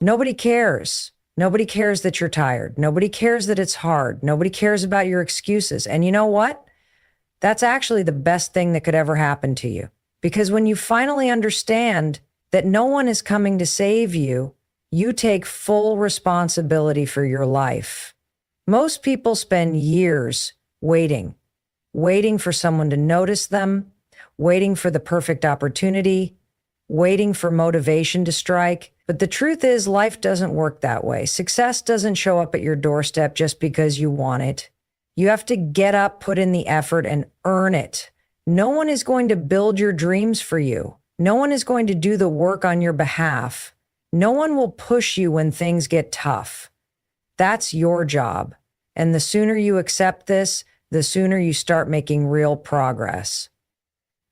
Nobody cares. Nobody cares that you're tired. Nobody cares that it's hard. Nobody cares about your excuses. And you know what? That's actually the best thing that could ever happen to you. Because when you finally understand that no one is coming to save you, you take full responsibility for your life. Most people spend years waiting for someone to notice them, waiting for the perfect opportunity, waiting for motivation to strike. But the truth is, life doesn't work that way. Success doesn't show up at your doorstep just because you want it. You have to get up, put in the effort, and earn it. No one is going to build your dreams for you. No one is going to do the work on your behalf. No one will push you when things get tough. That's your job. And the sooner you accept this, the sooner you start making real progress.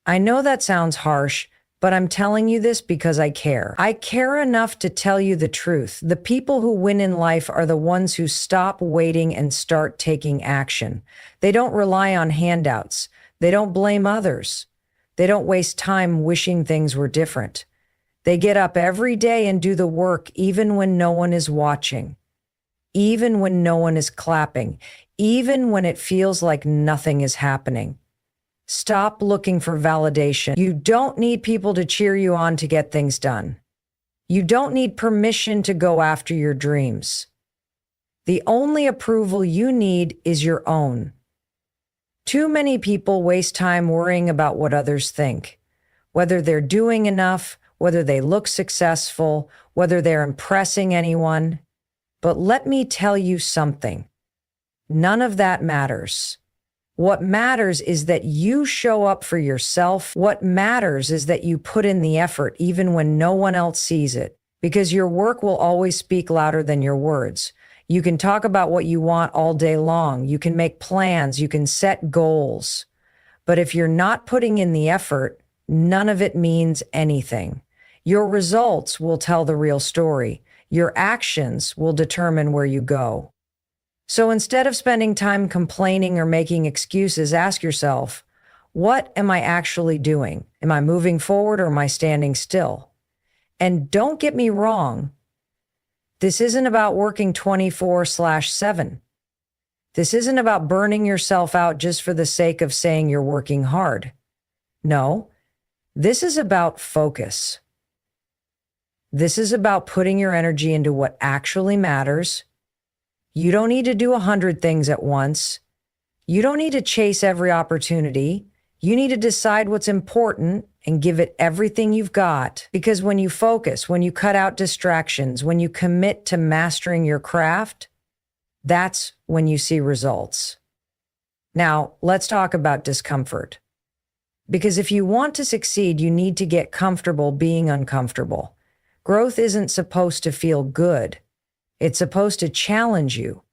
I know that sounds harsh, but I'm telling you this because I care. I care enough to tell you the truth. The people who win in life are the ones who stop waiting and start taking action. They don't rely on handouts. They don't blame others. They don't waste time wishing things were different. They get up every day and do the work even when no one is watching, even when no one is clapping, even when it feels like nothing is happening. Stop looking for validation. You don't need people to cheer you on to get things done. You don't need permission to go after your dreams. The only approval you need is your own. Too many people waste time worrying about what others think, whether they're doing enough, whether they look successful, whether they're impressing anyone. But let me tell you something. None of that matters. What matters is that you show up for yourself. What matters is that you put in the effort even when no one else sees it, because your work will always speak louder than your words. You can talk about what you want all day long. You can make plans. You can set goals. But if you're not putting in the effort, none of it means anything. Your results will tell the real story. Your actions will determine where you go. So instead of spending time complaining or making excuses, ask yourself, what am I actually doing? Am I moving forward or am I standing still? And don't get me wrong, this isn't about working 24/7. This isn't about burning yourself out just for the sake of saying you're working hard. No, this is about focus. This is about putting your energy into what actually matters. You don't need to do 100 things at once. You don't need to chase every opportunity. You need to decide what's important and give it everything you've got. Because when you focus, when you cut out distractions, when you commit to mastering your craft, that's when you see results. Now, let's talk about discomfort. Because if you want to succeed, you need to get comfortable being uncomfortable. Growth isn't supposed to feel good. It's supposed to challenge you.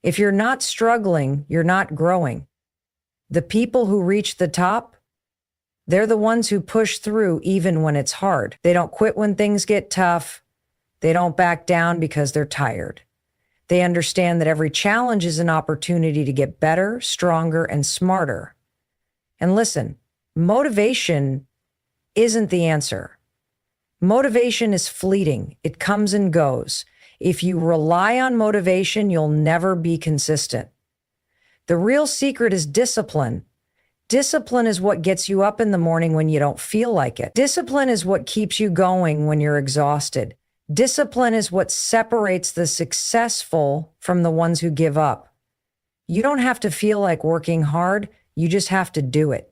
If you're not struggling, you're not growing. The people who reach the top, they're the ones who push through even when it's hard. They don't quit when things get tough. They don't back down because they're tired. They understand that every challenge is an opportunity to get better, stronger, and smarter. And listen, motivation isn't the answer. Motivation is fleeting. It comes and goes. If you rely on motivation, you'll never be consistent. The real secret is discipline. Discipline is what gets you up in the morning when you don't feel like it. Discipline is what keeps you going when you're exhausted. Discipline is what separates the successful from the ones who give up. You don't have to feel like working hard. You just have to do it.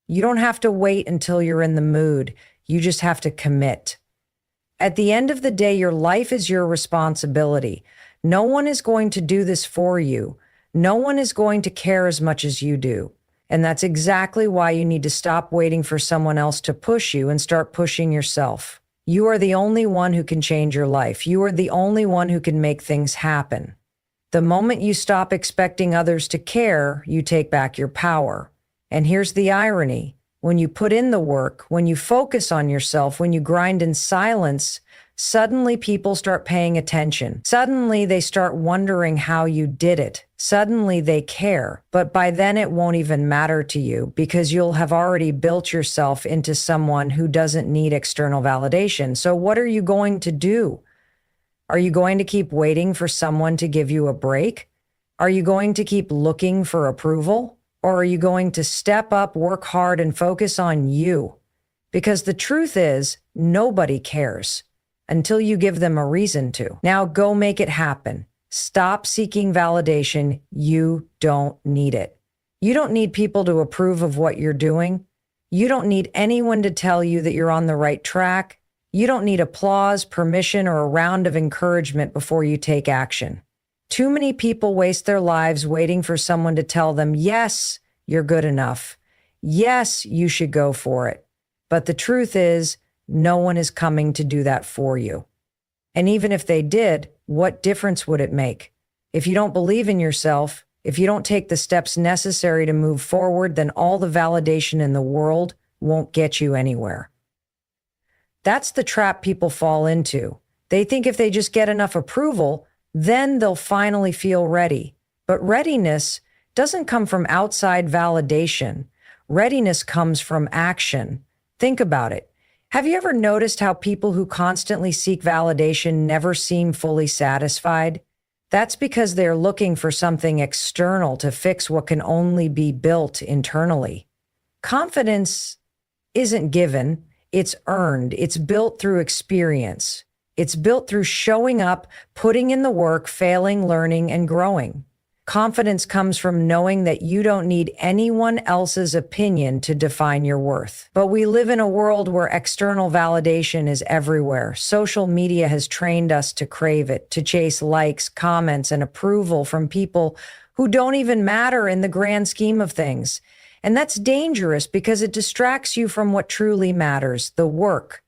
You don't have to wait until you're in the mood. You just have to commit. At the end of the day, your life is your responsibility. No one is going to do this for you. No one is going to care as much as you do. And that's exactly why you need to stop waiting for someone else to push you and start pushing yourself. You are the only one who can change your life. You are the only one who can make things happen. The moment you stop expecting others to care, you take back your power. And here's the irony. When you put in the work, when you focus on yourself, when you grind in silence, suddenly people start paying attention. Suddenly they start wondering how you did it. Suddenly they care, but by then it won't even matter to you because you'll have already built yourself into someone who doesn't need external validation. So what are you going to do? Are you going to keep waiting for someone to give you a break? Are you going to keep looking for approval? Or are you going to step up, work hard, and focus on you? Because the truth is, nobody cares until you give them a reason to. Now go make it happen. Stop seeking validation. You don't need it. You don't need people to approve of what you're doing. You don't need anyone to tell you that you're on the right track. You don't need applause, permission, or a round of encouragement before you take action. Too many people waste their lives waiting for someone to tell them, yes, you're good enough. Yes, you should go for it. But the truth is, no one is coming to do that for you. And even if they did, what difference would it make? If you don't believe in yourself, if you don't take the steps necessary to move forward, then all the validation in the world won't get you anywhere. That's the trap people fall into. They think if they just get enough approval, then they'll finally feel ready. But readiness doesn't come from outside validation. Readiness comes from action. Think about it. Have you ever noticed how people who constantly seek validation never seem fully satisfied? That's because they're looking for something external to fix what can only be built internally. Confidence isn't given, it's earned. It's built through experience. It's built through showing up, putting in the work, failing, learning, and growing. Confidence comes from knowing that you don't need anyone else's opinion to define your worth. But we live in a world where external validation is everywhere. Social media has trained us to crave it, to chase likes, comments, and approval from people who don't even matter in the grand scheme of things. And that's dangerous because it distracts you from what truly matters: the work,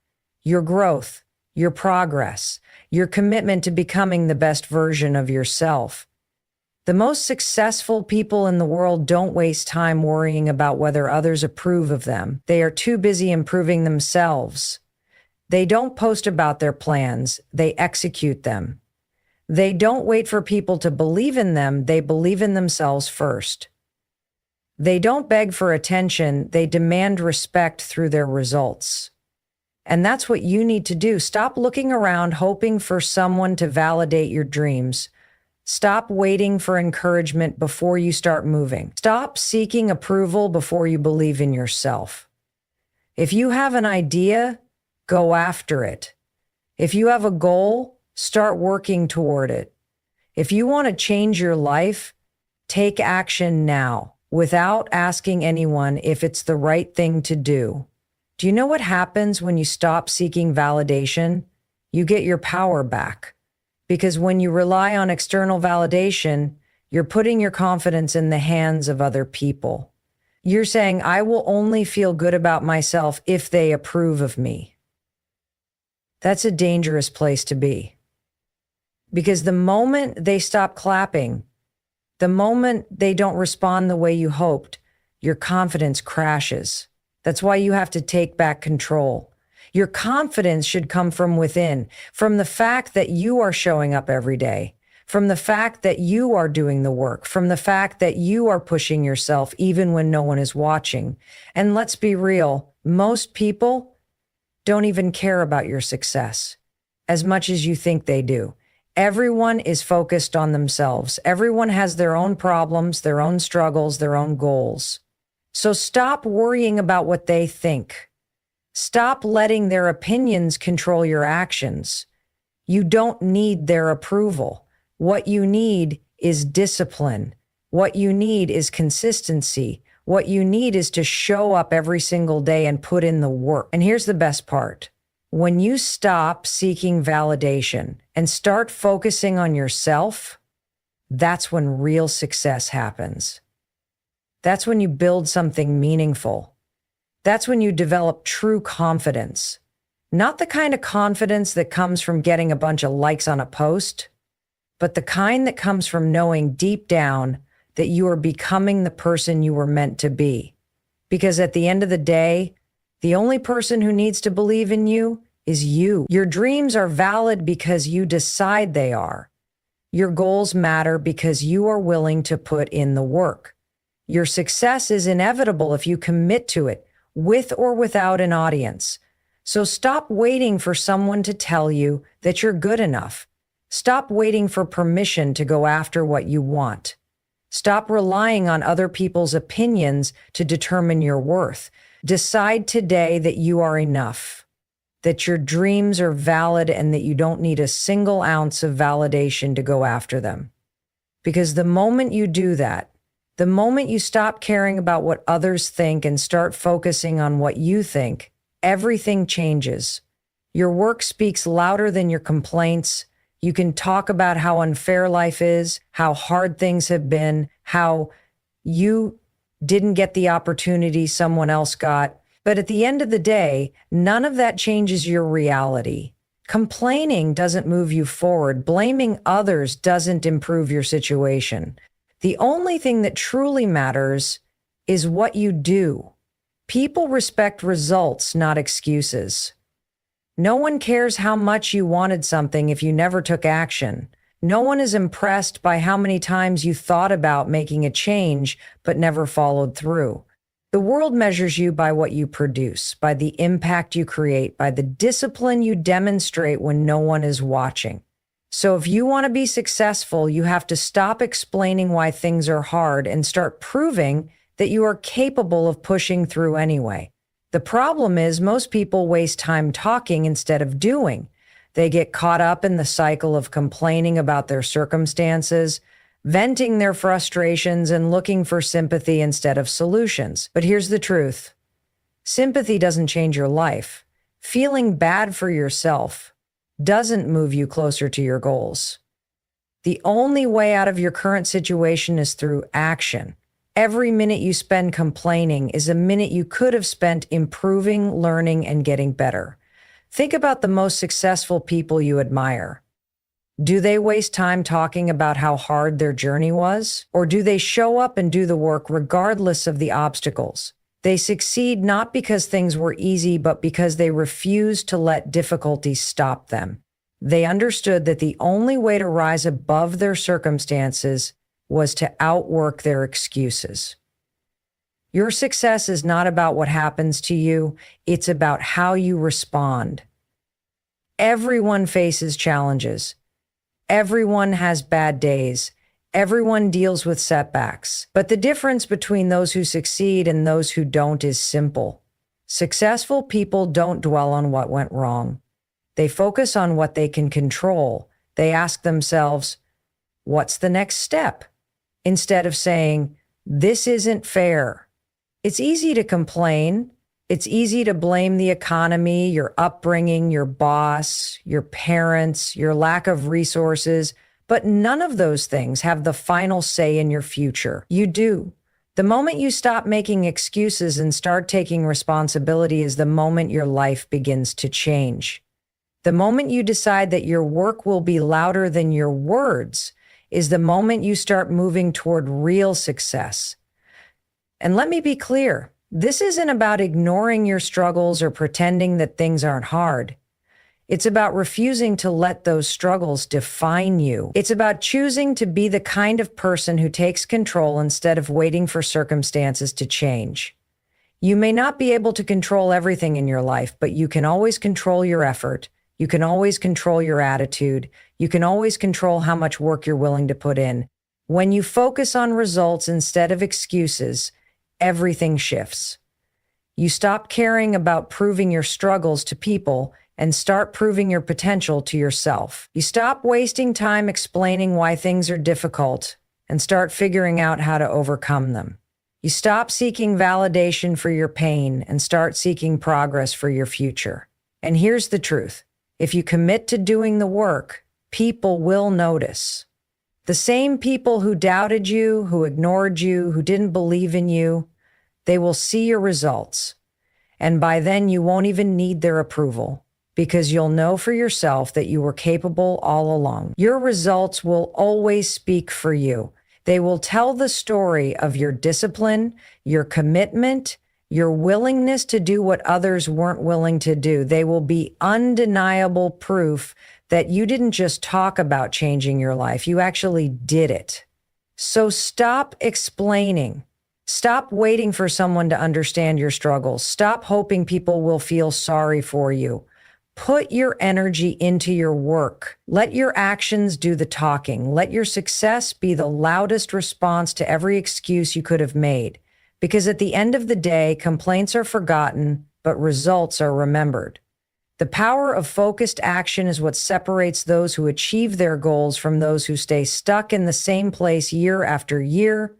your growth, your progress, your commitment to becoming the best version of yourself. The most successful people in the world don't waste time worrying about whether others approve of them. They are too busy improving themselves. They don't post about their plans, they execute them. They don't wait for people to believe in them, they believe in themselves first. They don't beg for attention, they demand respect through their results. And that's what you need to do. Stop looking around hoping for someone to validate your dreams. Stop waiting for encouragement before you start moving. Stop seeking approval before you believe in yourself. If you have an idea, go after it. If you have a goal, start working toward it. If you want to change your life, take action now without asking anyone if it's the right thing to do. Do you know what happens when you stop seeking validation? You get your power back. Because when you rely on external validation, you're putting your confidence in the hands of other people. You're saying, I will only feel good about myself if they approve of me. That's a dangerous place to be. Because the moment they stop clapping, the moment they don't respond the way you hoped, your confidence crashes. That's why you have to take back control. Your confidence should come from within, from the fact that you are showing up every day, from the fact that you are doing the work, from the fact that you are pushing yourself even when no one is watching. And let's be real, most people don't even care about your success as much as you think they do. Everyone is focused on themselves. Everyone has their own problems, their own struggles, their own goals. So stop worrying about what they think. Stop letting their opinions control your actions. You don't need their approval. What you need is discipline. What you need is consistency. What you need is to show up every single day and put in the work. And here's the best part. When you stop seeking validation and start focusing on yourself, that's when real success happens. That's when you build something meaningful. That's when you develop true confidence. Not the kind of confidence that comes from getting a bunch of likes on a post, but the kind that comes from knowing deep down that you are becoming the person you were meant to be. Because at the end of the day, the only person who needs to believe in you is you. Your dreams are valid because you decide they are. Your goals matter because you are willing to put in the work. Your success is inevitable if you commit to it, with or without an audience. So stop waiting for someone to tell you that you're good enough. Stop waiting for permission to go after what you want. Stop relying on other people's opinions to determine your worth. Decide today that you are enough, that your dreams are valid, and that you don't need a single ounce of validation to go after them. Because the moment you do that, the moment you stop caring about what others think and start focusing on what you think, everything changes. Your work speaks louder than your complaints. You can talk about how unfair life is, how hard things have been, how you didn't get the opportunity someone else got. But at the end of the day, none of that changes your reality. Complaining doesn't move you forward. Blaming others doesn't improve your situation. The only thing that truly matters is what you do. People respect results, not excuses. No one cares how much you wanted something if you never took action. No one is impressed by how many times you thought about making a change but never followed through. The world measures you by what you produce, by the impact you create, by the discipline you demonstrate when no one is watching. So if you want to be successful, you have to stop explaining why things are hard and start proving that you are capable of pushing through anyway. The problem is most people waste time talking instead of doing. They get caught up in the cycle of complaining about their circumstances, venting their frustrations, and looking for sympathy instead of solutions. But here's the truth. Sympathy doesn't change your life. Feeling bad for yourself doesn't move you closer to your goals. The only way out of your current situation is through action. Every minute you spend complaining is a minute you could have spent improving, learning, and getting better. Think about the most successful people you admire. Do they waste time talking about how hard their journey was? Or do they show up and do the work regardless of the obstacles? They succeed not because things were easy, but because they refused to let difficulties stop them. They understood that the only way to rise above their circumstances was to outwork their excuses. Your success is not about what happens to you, it's about how you respond. Everyone faces challenges. Everyone has bad days. Everyone deals with setbacks. But the difference between those who succeed and those who don't is simple. Successful people don't dwell on what went wrong. They focus on what they can control. They ask themselves, what's the next step? Instead of saying, this isn't fair. It's easy to complain. It's easy to blame the economy, your upbringing, your boss, your parents, your lack of resources, but none of those things have the final say in your future. You do. The moment you stop making excuses and start taking responsibility is the moment your life begins to change. The moment you decide that your work will be louder than your words is the moment you start moving toward real success. And let me be clear, this isn't about ignoring your struggles or pretending that things aren't hard. It's about refusing to let those struggles define you. It's about choosing to be the kind of person who takes control instead of waiting for circumstances to change. You may not be able to control everything in your life, but you can always control your effort. You can always control your attitude. You can always control how much work you're willing to put in. When you focus on results instead of excuses, everything shifts. You stop caring about proving your struggles to people and start proving your potential to yourself. You stop wasting time explaining why things are difficult and start figuring out how to overcome them. You stop seeking validation for your pain and start seeking progress for your future. And here's the truth. If you commit to doing the work, people will notice. The same people who doubted you, who ignored you, who didn't believe in you, they will see your results. And by then you won't even need their approval because you'll know for yourself that you were capable all along. Your results will always speak for you. They will tell the story of your discipline, your commitment, your willingness to do what others weren't willing to do. They will be undeniable proof that you didn't just talk about changing your life, you actually did it. So stop explaining. Stop waiting for someone to understand your struggles. Stop hoping people will feel sorry for you. Put your energy into your work. Let your actions do the talking. Let your success be the loudest response to every excuse you could have made. Because at the end of the day, complaints are forgotten, but results are remembered. The power of focused action is what separates those who achieve their goals from those who stay stuck in the same place year after year.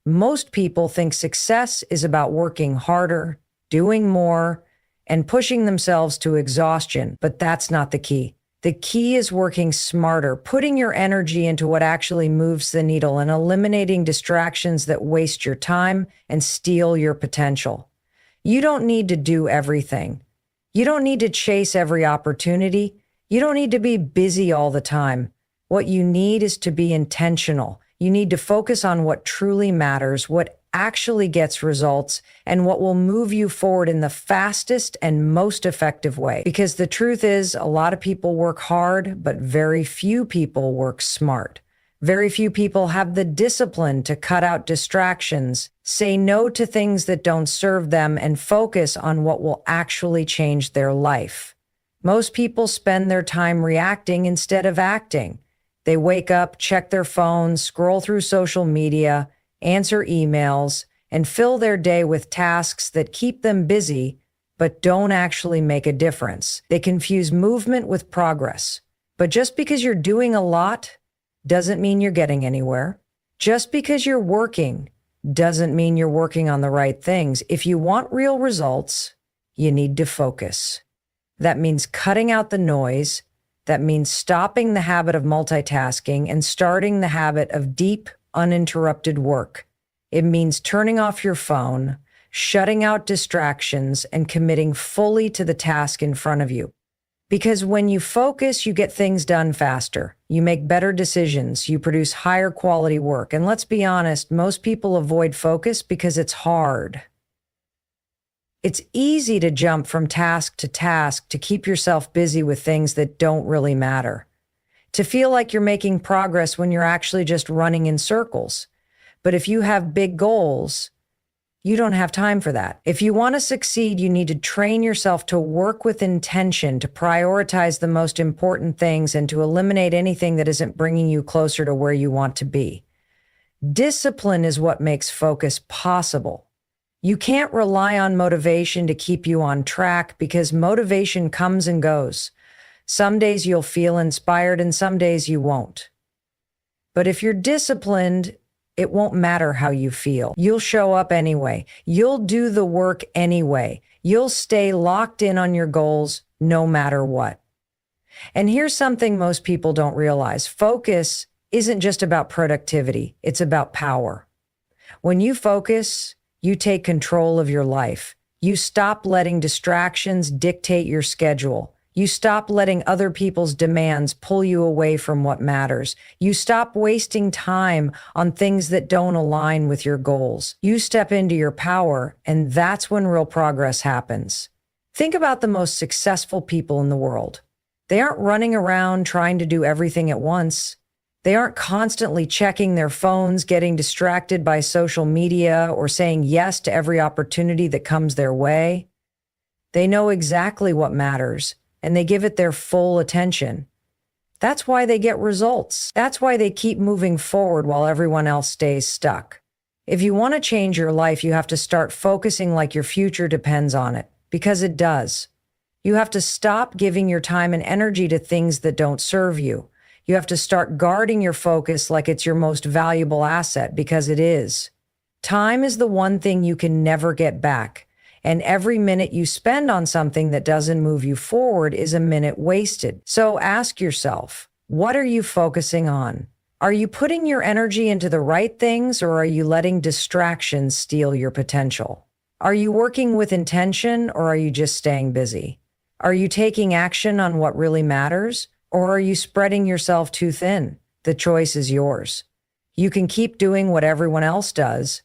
Most people think success is about working harder, doing more, and pushing themselves to exhaustion, but that's not the key. The key is working smarter, putting your energy into what actually moves the needle and eliminating distractions that waste your time and steal your potential. You don't need to do everything. You don't need to chase every opportunity. You don't need to be busy all the time. What you need is to be intentional. You need to focus on what truly matters, what actually gets results, and what will move you forward in the fastest and most effective way. Because the truth is, a lot of people work hard, but very few people work smart. Very few people have the discipline to cut out distractions, say no to things that don't serve them, and focus on what will actually change their life. Most people spend their time reacting instead of acting. They wake up, check their phones, scroll through social media, answer emails, and fill their day with tasks that keep them busy, but don't actually make a difference. They confuse movement with progress. But just because you're doing a lot doesn't mean you're getting anywhere. Just because you're working doesn't mean you're working on the right things. If you want real results, you need to focus. That means cutting out the noise. That means stopping the habit of multitasking and starting the habit of deep, uninterrupted work. It means turning off your phone, shutting out distractions, and committing fully to the task in front of you. Because when you focus, you get things done faster. You make better decisions. You produce higher quality work. And let's be honest, most people avoid focus because it's hard. It's easy to jump from task to keep yourself busy with things that don't really matter. To feel like you're making progress when you're actually just running in circles. But if you have big goals, you don't have time for that. If you want to succeed, you need to train yourself to work with intention, to prioritize the most important things, and to eliminate anything that isn't bringing you closer to where you want to be. Discipline is what makes focus possible. You can't rely on motivation to keep you on track because motivation comes and goes. Some days you'll feel inspired and some days you won't. But if you're disciplined, it won't matter how you feel. You'll show up anyway. You'll do the work anyway. You'll stay locked in on your goals no matter what. And here's something most people don't realize. Focus isn't just about productivity. It's about power. When you focus, you take control of your life. You stop letting distractions dictate your schedule. You stop letting other people's demands pull you away from what matters. You stop wasting time on things that don't align with your goals. You step into your power, and that's when real progress happens. Think about the most successful people in the world. They aren't running around trying to do everything at once. They aren't constantly checking their phones, getting distracted by social media, or saying yes to every opportunity that comes their way. They know exactly what matters, and they give it their full attention. That's why they get results. That's why they keep moving forward while everyone else stays stuck. If you want to change your life, you have to start focusing like your future depends on it, because it does. You have to stop giving your time and energy to things that don't serve you. You have to start guarding your focus like it's your most valuable asset, because it is. Time is the one thing you can never get back. And every minute you spend on something that doesn't move you forward is a minute wasted. So ask yourself, what are you focusing on? Are you putting your energy into the right things, or are you letting distractions steal your potential? Are you working with intention, or are you just staying busy? Are you taking action on what really matters, or are you spreading yourself too thin? The choice is yours. You can keep doing what everyone else does,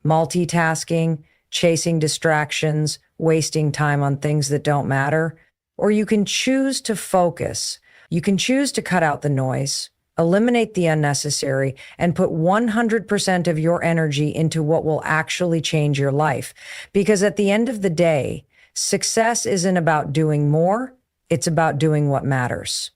multitasking, chasing distractions, wasting time on things that don't matter. Or you can choose to focus. You can choose to cut out the noise, eliminate the unnecessary, and put 100% of your energy into what will actually change your life. Because at the end of the day, success isn't about doing more, it's about doing what matters.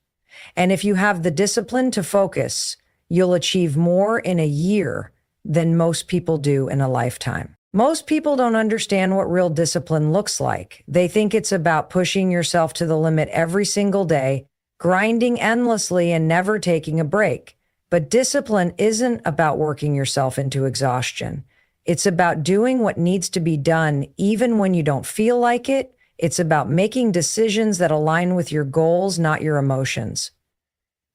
And if you have the discipline to focus, you'll achieve more in a year than most people do in a lifetime. Most people don't understand what real discipline looks like. They think it's about pushing yourself to the limit every single day, grinding endlessly and never taking a break. But discipline isn't about working yourself into exhaustion. It's about doing what needs to be done even when you don't feel like it. It's about making decisions that align with your goals, not your emotions.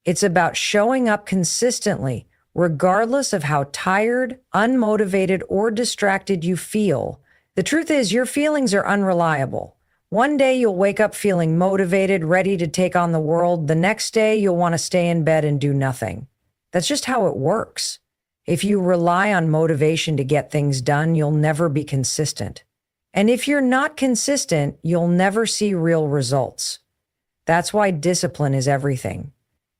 It's about showing up consistently, regardless of how tired, unmotivated, or distracted you feel. The truth is, your feelings are unreliable. One day you'll wake up feeling motivated, ready to take on the world. The next day you'll want to stay in bed and do nothing. That's just how it works. If you rely on motivation to get things done, you'll never be consistent. And if you're not consistent, you'll never see real results. That's why discipline is everything.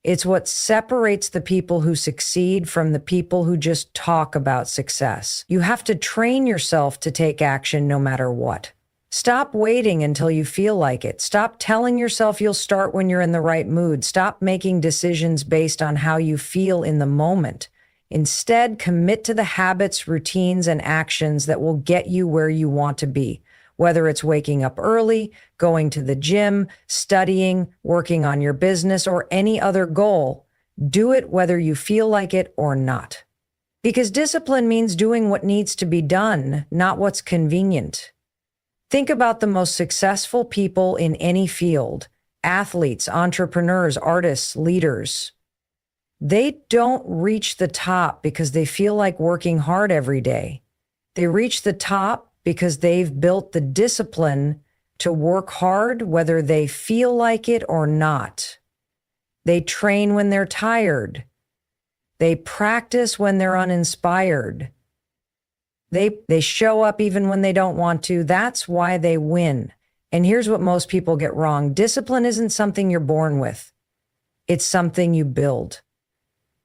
It's what separates the people who succeed from the people who just talk about success. You have to train yourself to take action no matter what. Stop waiting until you feel like it. Stop telling yourself you'll start when you're in the right mood. Stop making decisions based on how you feel in the moment. Instead, commit to the habits, routines, and actions that will get you where you want to be. Whether it's waking up early, going to the gym, studying, working on your business, or any other goal, do it whether you feel like it or not. Because discipline means doing what needs to be done, not what's convenient. Think about the most successful people in any field: athletes, entrepreneurs, artists, leaders. They don't reach the top because they feel like working hard every day. They reach the top because they've built the discipline to work hard whether they feel like it or not. They train when they're tired. They practice when they're uninspired. They show up even when they don't want to. That's why they win. And here's what most people get wrong. Discipline isn't something you're born with. It's something you build.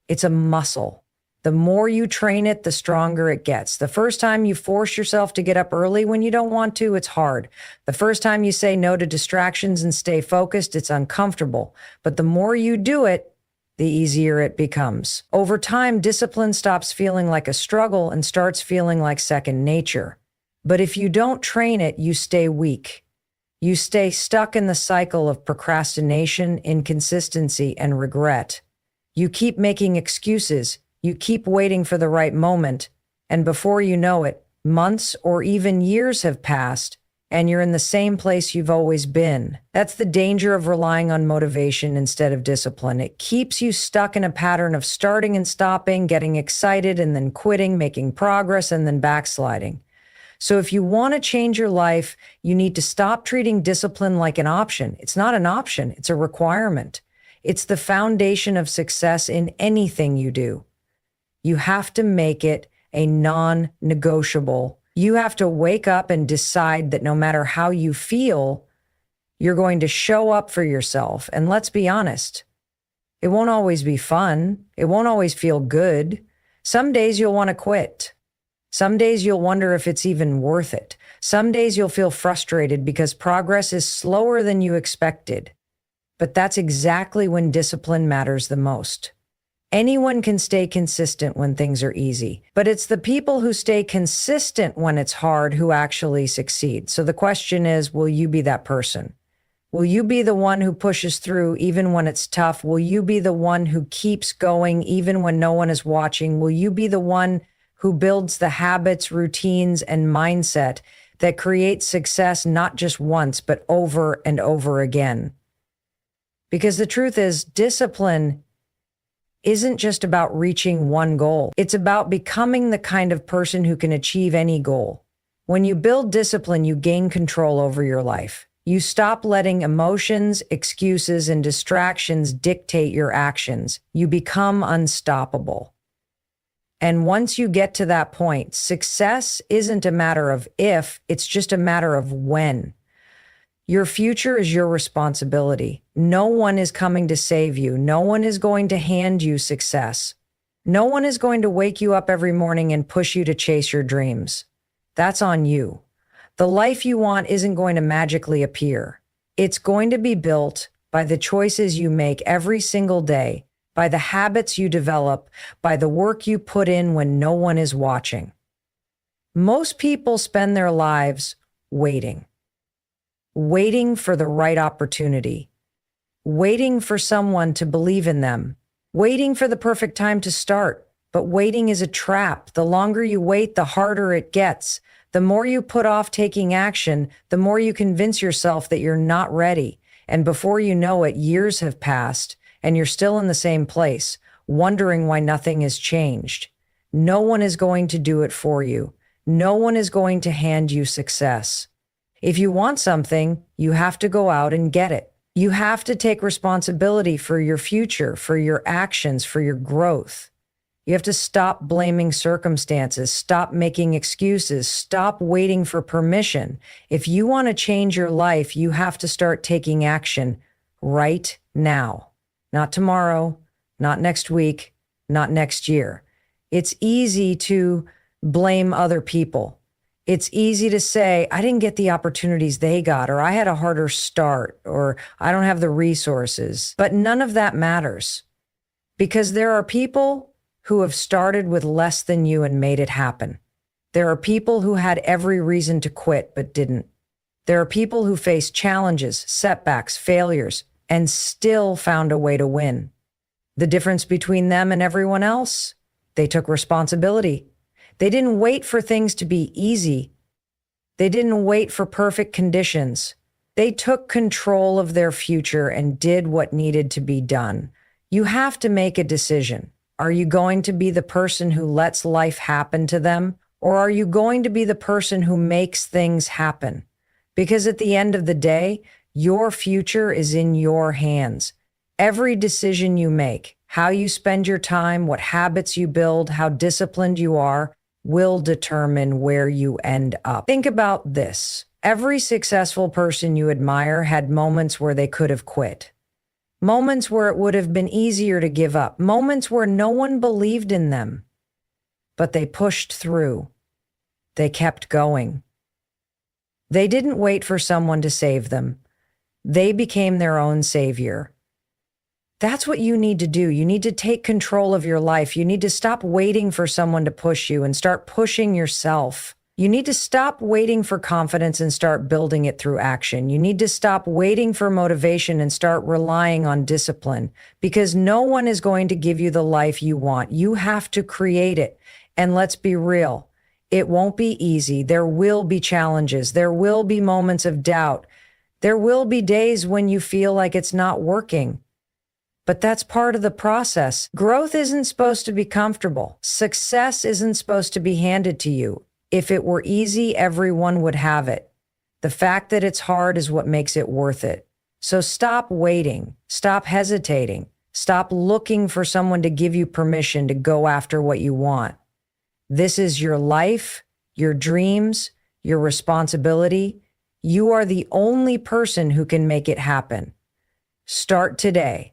It's a muscle. The more you train it, the stronger it gets. The first time you force yourself to get up early when you don't want to, it's hard. The first time you say no to distractions and stay focused, it's uncomfortable. But the more you do it, the easier it becomes. Over time, discipline stops feeling like a struggle and starts feeling like second nature. But if you don't train it, you stay weak. You stay stuck in the cycle of procrastination, inconsistency, and regret. You keep making excuses. You keep waiting for the right moment. And before you know it, months or even years have passed, and you're in the same place you've always been. That's the danger of relying on motivation instead of discipline. It keeps you stuck in a pattern of starting and stopping, getting excited and then quitting, making progress and then backsliding. So if you want to change your life, you need to stop treating discipline like an option. It's not an option, it's a requirement. It's the foundation of success in anything you do. You have to make it a non-negotiable. You have to wake up and decide that no matter how you feel, you're going to show up for yourself. And let's be honest, it won't always be fun. It won't always feel good. Some days you'll want to quit. Some days you'll wonder if it's even worth it. Some days you'll feel frustrated because progress is slower than you expected. But that's exactly when discipline matters the most. Anyone can stay consistent when things are easy, but it's the people who stay consistent when it's hard who actually succeed. So the question is, will you be that person? Will you be the one who pushes through even when it's tough? Will you be the one who keeps going even when no one is watching? Will you be the one who builds the habits, routines, and mindset that creates success not just once, but over and over again? Because the truth is, discipline isn't just about reaching one goal. It's about becoming the kind of person who can achieve any goal. When you build discipline, you gain control over your life. You stop letting emotions, excuses, and distractions dictate your actions. You become unstoppable. And once you get to that point, success isn't a matter of if, it's just a matter of when. Your future is your responsibility. No one is coming to save you. No one is going to hand you success. No one is going to wake you up every morning and push you to chase your dreams. That's on you. The life you want isn't going to magically appear. It's going to be built by the choices you make every single day, by the habits you develop, by the work you put in when no one is watching. Most people spend their lives waiting for the right opportunity, waiting for someone to believe in them, waiting for the perfect time to start. But waiting is a trap. The longer you wait, the harder it gets. The more you put off taking action, the more you convince yourself that you're not ready. And before you know it, years have passed and you're still in the same place, wondering why nothing has changed. No one is going to do it for you. No one is going to hand you success. If you want something, you have to go out and get it. You have to take responsibility for your future, for your actions, for your growth. You have to stop blaming circumstances, stop making excuses, stop waiting for permission. If you want to change your life, you have to start taking action right now. Not tomorrow, not next week, not next year. It's easy to blame other people. It's easy to say, I didn't get the opportunities they got, or I had a harder start, or I don't have the resources. But none of that matters, because there are people who have started with less than you and made it happen. There are people who had every reason to quit but didn't. There are people who faced challenges, setbacks, failures, and still found a way to win. The difference between them and everyone else? They took responsibility. They didn't wait for things to be easy. They didn't wait for perfect conditions. They took control of their future and did what needed to be done. You have to make a decision. Are you going to be the person who lets life happen to them? Or are you going to be the person who makes things happen? Because at the end of the day, your future is in your hands. Every decision you make, how you spend your time, what habits you build, how disciplined you are, will determine where you end up. Think about this. Every successful person you admire had moments where they could have quit. Moments where it would have been easier to give up. Moments where no one believed in them. But they pushed through. They kept going. They didn't wait for someone to save them. They became their own savior. That's what you need to do. You need to take control of your life. You need to stop waiting for someone to push you and start pushing yourself. You need to stop waiting for confidence and start building it through action. You need to stop waiting for motivation and start relying on discipline, because no one is going to give you the life you want. You have to create it. And let's be real, it won't be easy. There will be challenges. There will be moments of doubt. There will be days when you feel like it's not working. But that's part of the process. Growth isn't supposed to be comfortable. Success isn't supposed to be handed to you. If it were easy, everyone would have it. The fact that it's hard is what makes it worth it. So stop waiting. Stop hesitating. Stop looking for someone to give you permission to go after what you want. This is your life, your dreams, your responsibility. You are the only person who can make it happen. Start today.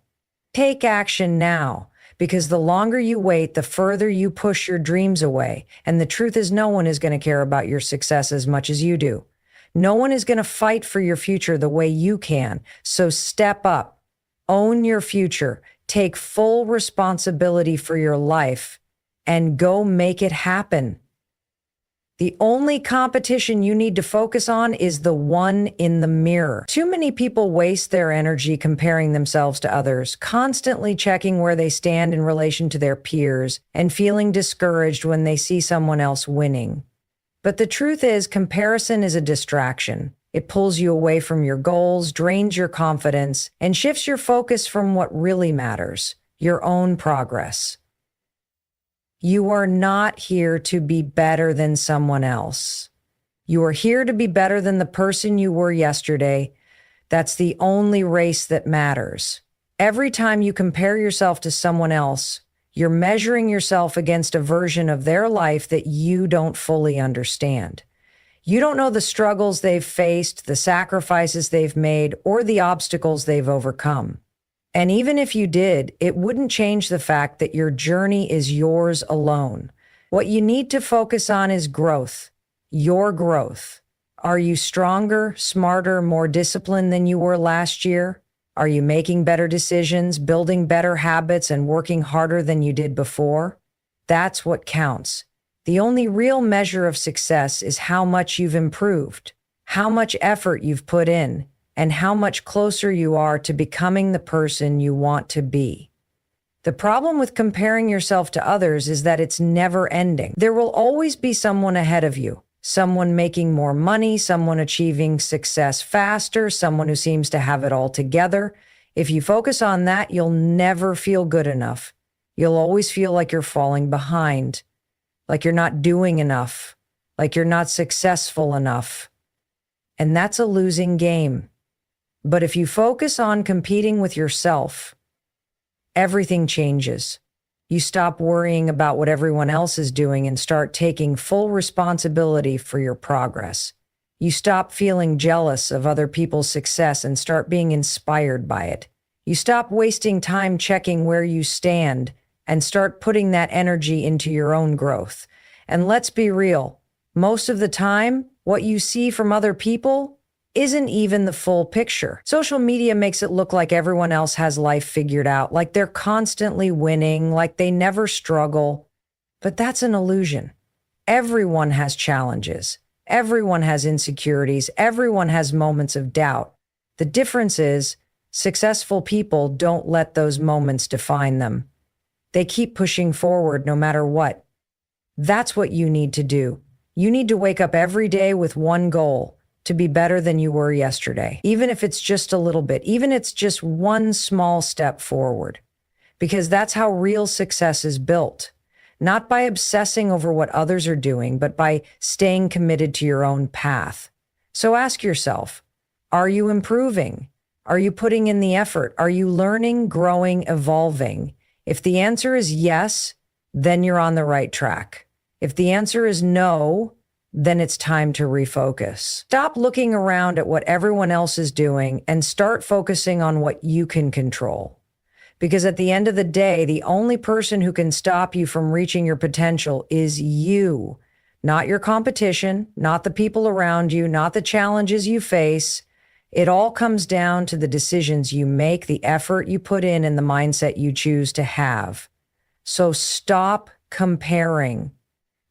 Take action now, because the longer you wait, the further you push your dreams away. And the truth is, no one is going to care about your success as much as you do. No one is going to fight for your future the way you can. So step up, own your future, take full responsibility for your life, and go make it happen. The only competition you need to focus on is the one in the mirror. Too many people waste their energy comparing themselves to others, constantly checking where they stand in relation to their peers, and feeling discouraged when they see someone else winning. But the truth is, comparison is a distraction. It pulls you away from your goals, drains your confidence, and shifts your focus from what really matters, your own progress. You are not here to be better than someone else. You are here to be better than the person you were yesterday. That's the only race that matters. Every time you compare yourself to someone else, You're measuring yourself against a version of their life that you don't fully understand. You don't know the struggles they've faced, the sacrifices they've made, or the obstacles they've overcome. And even if you did, it wouldn't change the fact that your journey is yours alone. What you need to focus on is growth, your growth. Are you stronger, smarter, more disciplined than you were last year? Are you making better decisions, building better habits, and working harder than you did before? That's what counts. The only real measure of success is how much you've improved, how much effort you've put in, and how much closer you are to becoming the person you want to be. The problem with comparing yourself to others is that it's never ending. There will always be someone ahead of you, someone making more money, someone achieving success faster, someone who seems to have it all together. If you focus on that, you'll never feel good enough. You'll always feel like you're falling behind, like you're not doing enough, like you're not successful enough. And that's a losing game. But if you focus on competing with yourself, everything changes. You stop worrying about what everyone else is doing and start taking full responsibility for your progress. You stop feeling jealous of other people's success and start being inspired by it. You stop wasting time checking where you stand and start putting that energy into your own growth. And let's be real, most of the time, what you see from other people isn't even the full picture. Social media makes it look like everyone else has life figured out, like they're constantly winning, like they never struggle. But that's an illusion. Everyone has challenges. Everyone has insecurities. Everyone has moments of doubt. The difference is, successful people don't let those moments define them. They keep pushing forward no matter what. That's what you need to do. You need to wake up every day with one goal: to be better than you were yesterday, even if it's just a little bit, even if it's just one small step forward, because that's how real success is built, not by obsessing over what others are doing, but by staying committed to your own path. So ask yourself, are you improving? Are you putting in the effort? Are you learning, growing, evolving? If the answer is yes, then you're on the right track. If the answer is no, then it's time to refocus. Stop looking around at what everyone else is doing and start focusing on what you can control. Because at the end of the day, the only person who can stop you from reaching your potential is you, not your competition, not the people around you, not the challenges you face. It all comes down to the decisions you make, the effort you put in, and the mindset you choose to have. So stop comparing.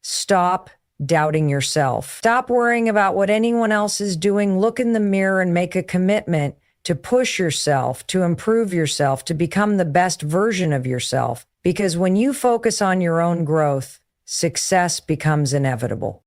Stop doubting yourself. Stop worrying about what anyone else is doing. Look in the mirror and make a commitment to push yourself, to improve yourself, to become the best version of yourself. Because when you focus on your own growth, success becomes inevitable.